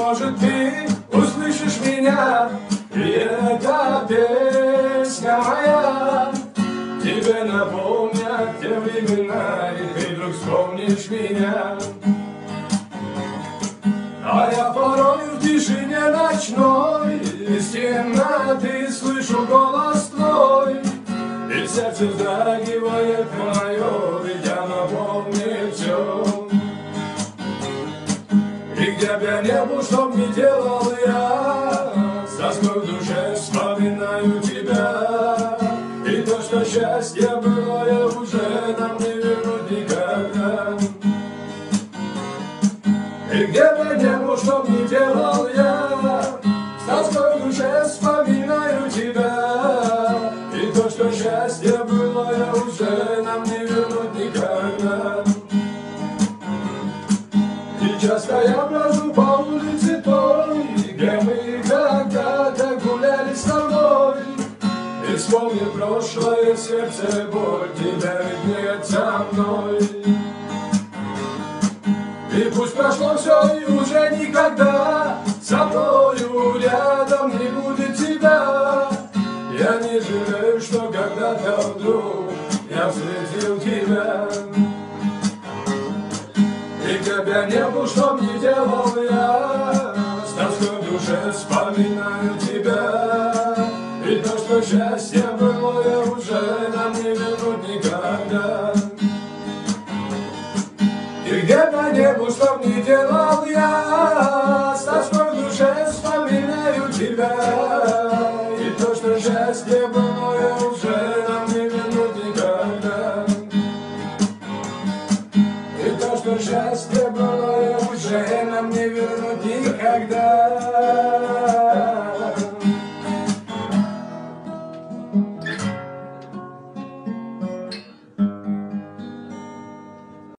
может, ты услышишь меня, и эта песня моя тебе напомнят те времена, и ты вдруг вспомнишь меня. А я порой в тишине ночной из темноты слышу голос твой, и сердце вздрагивает мое, ведь оно помнит все. И где б я не был, что б ни делал я, с тоской в душе вспоминаю тебя. И то, что счастье былое уже нам не вернуть никогда. И где бы я не был, что б ни делал я, с тоской в душе вспоминаю тебя. И то, что счастье былое уже нам не вернуть никогда. И часто я брожу по улице той, где мы когда-то гуляли с тобой. И вспомни прошлое, сердце боль, тебя ведь нет со мной. И пусть прошло все, и уже никогда со мною рядом не будет тебя. Я не жалею, что когда-то вдруг я встретил тебя. И где б я не был, что б ни делал я, с тоской в душе вспоминаю тебя. И то, что счастье былое уже нам не вернуть никогда. И где б я не был, что б ни делал я, с тоской в душе вспоминаю тебя. И то, что счастье былое уже нам не вернуть никогда. И то, что счастье былое уже нам не вернуть никогда.